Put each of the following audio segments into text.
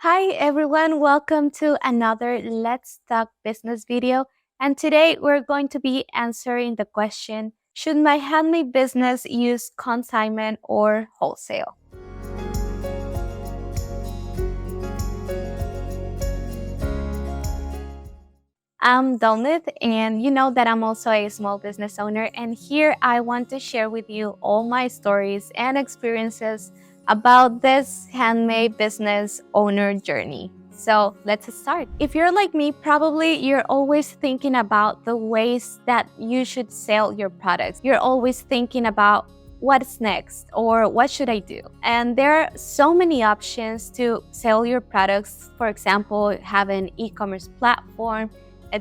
Hi everyone, welcome to another Let's Talk Business video. And today we're going to be answering the question, should my handmade business use consignment or wholesale? I'm Dalnith, and you know that I'm also a small business owner, and here I want to share with you all my stories and experiences about this handmade business owner journey. So let's start. If you're like me, probably you're always thinking about the ways that you should sell your products. You're always thinking about what's next or what should I do? And there are so many options to sell your products. For example, have an e-commerce platform,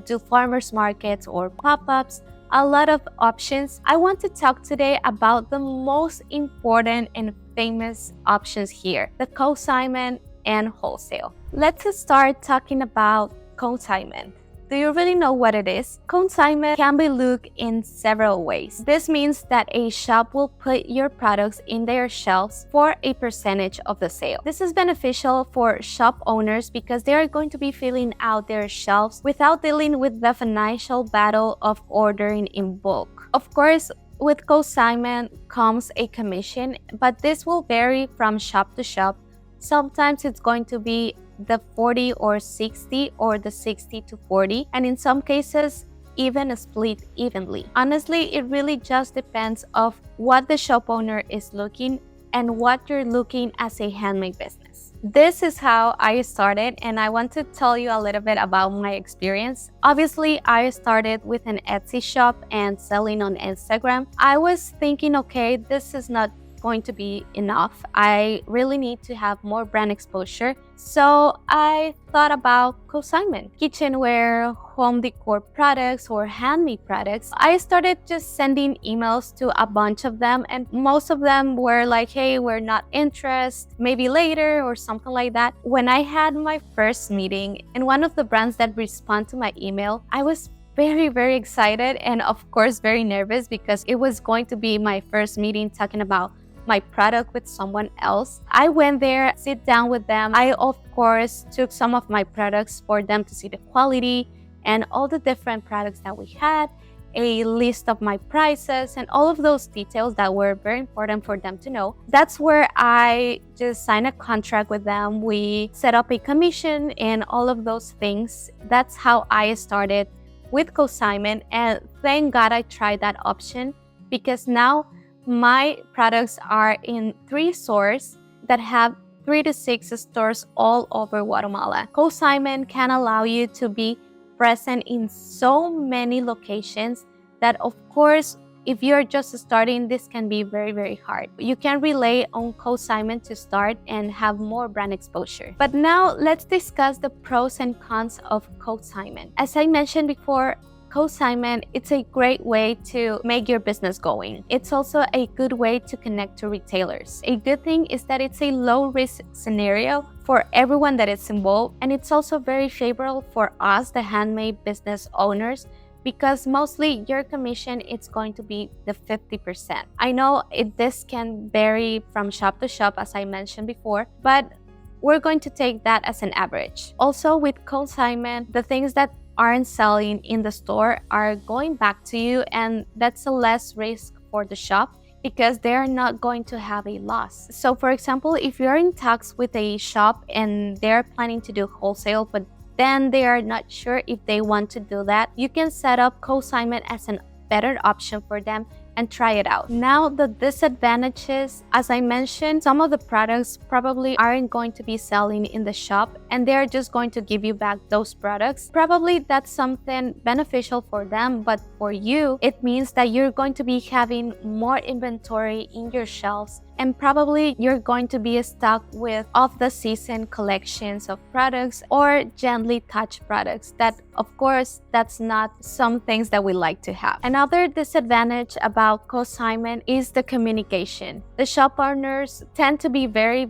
do farmers markets or pop-ups, a lot of options. I want to talk today about the most important and famous options here, the consignment and wholesale. Let's start talking about consignment. Do you really know what it is? Consignment can be looked in several ways. This means that a shop will put your products in their shelves for a percentage of the sale. This is beneficial for shop owners because they are going to be filling out their shelves without dealing with the financial battle of ordering in bulk. Of course, with consignment comes a commission, but this will vary from shop to shop. Sometimes it's going to be the 40 or 60 or the 60 to 40, and in some cases even split evenly. Honestly, it really just depends of what the shop owner is looking and what you're looking as a handmade business. This is how I started, and I want to tell you a little bit about my experience. Obviously, I started with an Etsy shop and selling on Instagram. I was thinking, okay, this is not going to be enough. I really need to have more brand exposure. So I thought about consignment, kitchenware, home decor products, or handmade products. I started just sending emails to a bunch of them, and most of them were like, hey, we're not interested, maybe later or something like that. When I had my first meeting and one of the brands that responded to my email, I was very excited and of course very nervous because it was going to be my first meeting talking about my product with someone else. I went there, sit down with them. I of course took some of my products for them to see the quality and all the different products that we had, a list of my prices and all of those details that were very important for them to know. That's where I just signed a contract with them. We set up a commission and all of those things. That's how I started with consignment, and thank God I tried that option because now my products are in 3 stores that have 3 to 6 stores all over Guatemala. Consignment can allow you to be present in so many locations that, of course, if you're just starting, this can be very hard. You can rely on consignment to start and have more brand exposure. But now let's discuss the pros and cons of consignment. As I mentioned before, consignment, it's a great way to make your business going. It's also a good way to connect to retailers. A good thing is that it's a low-risk scenario for everyone that is involved, and it's also very favorable for us, the handmade business owners, because mostly your commission is going to be the 50%. I know this can vary from shop to shop, as I mentioned before, but we're going to take that as an average. Also with consignment, the things that aren't selling in the store are going back to you, and that's a less risk for the shop because they're not going to have a loss. So for example, if you're in talks with a shop and they're planning to do wholesale, but then they are not sure if they want to do that, you can set up consignment as a better option for them and try it out. Now the disadvantages, as I mentioned, some of the products probably aren't going to be selling in the shop and they're just going to give you back those products. Probably that's something beneficial for them, but for you, it means that you're going to be having more inventory in your shelves, and probably you're going to be stuck with off-the-season collections of products or gently touched products that, of course, that's not some things that we like to have. Another disadvantage about consignment is the communication. The shop owners tend to be very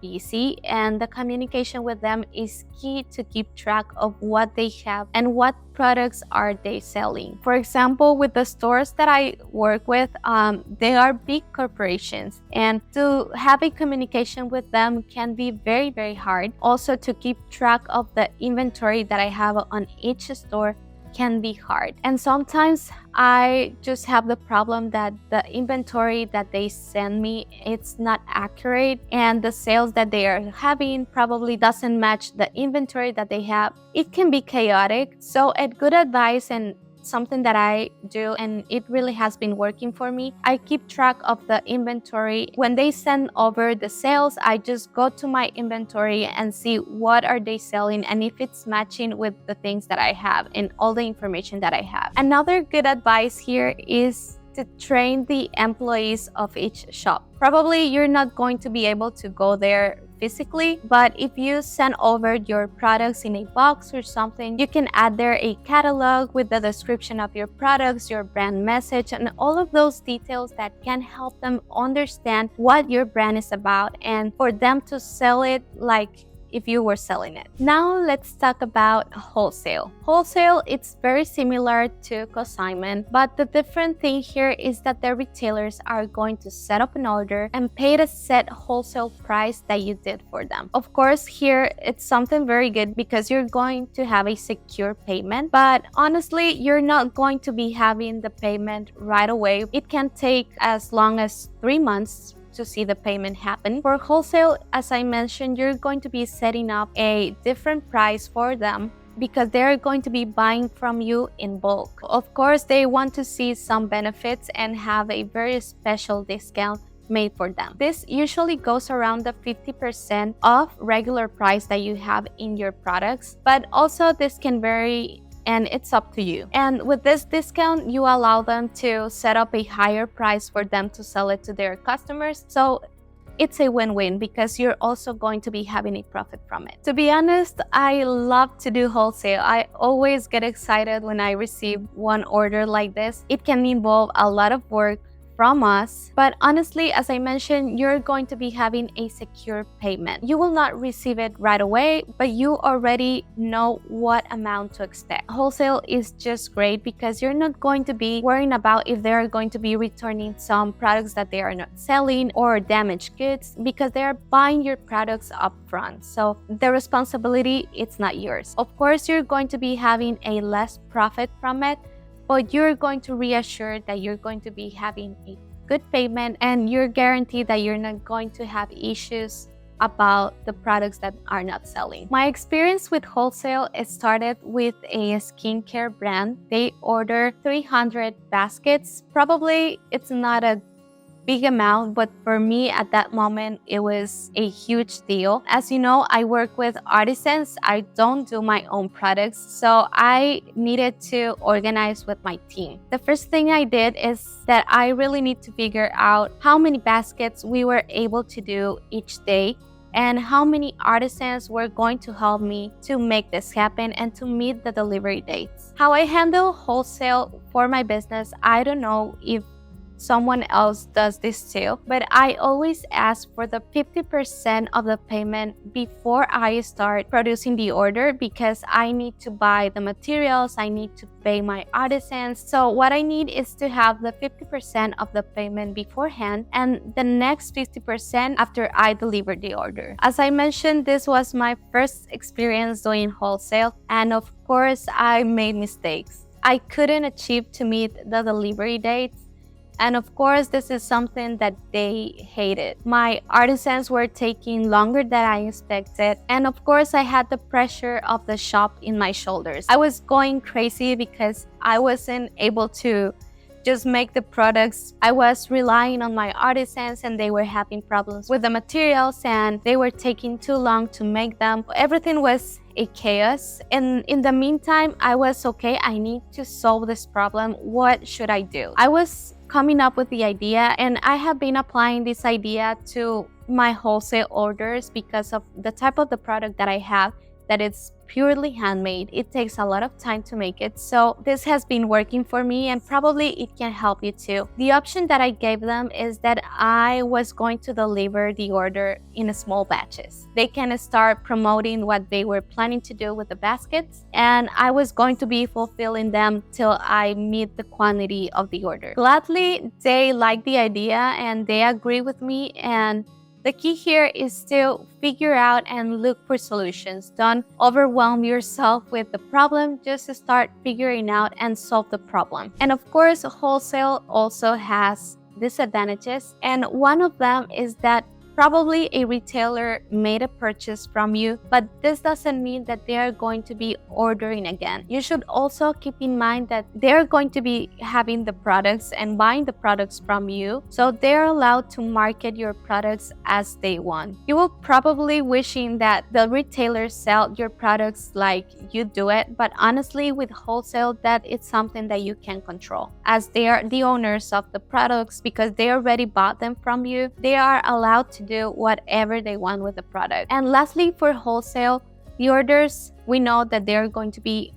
busy, and the communication with them is key to keep track of what they have and what products are they selling. For example, with the stores that I work with, they are big corporations, and and to have a communication with them can be very, very hard. Also, to keep track of the inventory that I have on each store can be hard. And sometimes I just have the problem that the inventory that they send me, it's not accurate, and the sales that they are having probably doesn't match the inventory that they have. It can be chaotic. So a good advice and something that I do, and it really has been working for me, I keep track of the inventory. When they send over the sales, I just go to my inventory and see what are they selling and if it's matching with the things that I have and all the information that I have. Another good advice here is to train the employees of each shop. Probably you're not going to be able to go there physically, but if you send over your products in a box or something, you can add there a catalog with the description of your products, your brand message, and all of those details that can help them understand what your brand is about and for them to sell it like if you were selling it. Now let's talk about wholesale. Wholesale, it's very similar to consignment, but the different thing here is that the retailers are going to set up an order and pay the set wholesale price that you did for them. Of course, here it's something very good because you're going to have a secure payment, but honestly, you're not going to be having the payment right away. It can take as long as 3 months to see the payment happen. For wholesale, as I mentioned, you're going to be setting up a different price for them because they're going to be buying from you in bulk. Of course, they want to see some benefits and have a very special discount made for them. This usually goes around the 50% of regular price that you have in your products, but also this can vary and it's up to you. And with this discount, you allow them to set up a higher price for them to sell it to their customers. So it's a win-win because you're also going to be having a profit from it. To be honest, I love to do wholesale. I always get excited when I receive one order like this. It can involve a lot of work from us, but honestly, as I mentioned, you're going to be having a secure payment. You will not receive it right away, but you already know what amount to expect. Wholesale is just great because you're not going to be worrying about if they're going to be returning some products that they are not selling or damaged goods because they're buying your products up front. So the responsibility, it's not yours. Of course, you're going to be having a less profit from it, but you're going to reassure that you're going to be having a good payment and you're guaranteed that you're not going to have issues about the products that are not selling. My experience with wholesale, it started with a skincare brand. They ordered 300 baskets. Probably it's not a big amount, but for me at that moment, it was a huge deal. As you know, I work with artisans. I don't do my own products, so I needed to organize with my team. The first thing I did is that I really need to figure out how many baskets we were able to do each day and how many artisans were going to help me to make this happen and to meet the delivery dates. How I handle wholesale for my business, I don't know if someone else does this too, but I always ask for the 50% of the payment before I start producing the order because I need to buy the materials, I need to pay my artisans. So what I need is to have the 50% of the payment beforehand and the next 50% after I deliver the order. As I mentioned, this was my first experience doing wholesale, and of course I made mistakes. I couldn't achieve to meet the delivery dates. And of course, this is something that they hated. My artisans were taking longer than I expected. And of course, I had the pressure of the shop in my shoulders. I was going crazy because I wasn't able to just make the products. I was relying on my artisans and they were having problems with the materials and they were taking too long to make them. Everything was a chaos. And in the meantime, I was okay, I need to solve this problem. What should I do? I was coming up with the idea and I have been applying this idea to my wholesale orders because of the type of the product that I have. that it's purely handmade. It takes a lot of time to make it, so this has been working for me and probably it can help you too. The option that I gave them is that I was going to deliver the order in small batches. They can start promoting what they were planning to do with the baskets, and I was going to be fulfilling them till I meet the quantity of the order. Gladly, they like the idea and they agree with me, and the key here is to figure out and look for solutions. Don't overwhelm yourself with the problem, just start figuring out and solve the problem. And of course, wholesale also has disadvantages, and one of them is that probably a retailer made a purchase from you, but this doesn't mean that they are going to be ordering again. You should also keep in mind that they're going to be having the products and buying the products from you, so they're allowed to market your products as they want. You will probably wishing that the retailers sell your products like you do it, but honestly with wholesale, that it's something that you can control. As they are the owners of the products, because they already bought them from you, they are allowed to do whatever they want with the product. And lastly, for wholesale, the orders, we know that they're going to be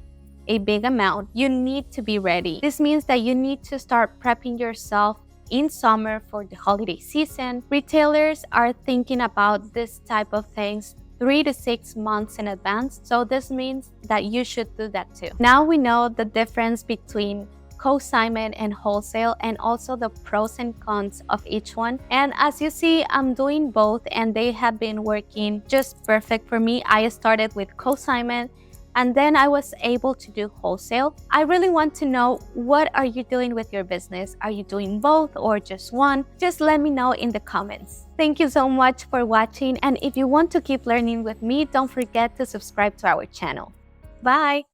a big amount. You need to be ready. This means that you need to start prepping yourself in summer for the holiday season. Retailers are thinking about this type of things 3 to 6 months in advance, so this means that you should do that too. Now we know the difference between consignment and wholesale, and also the pros and cons of each one. And as you see, I'm doing both and they have been working just perfect for me. I started with consignment and then I was able to do wholesale. I really want to know, what are you doing with your business? Are you doing both or just one? Just let me know in the comments. Thank you so much for watching, and if you want to keep learning with me, don't forget to subscribe to our channel. Bye!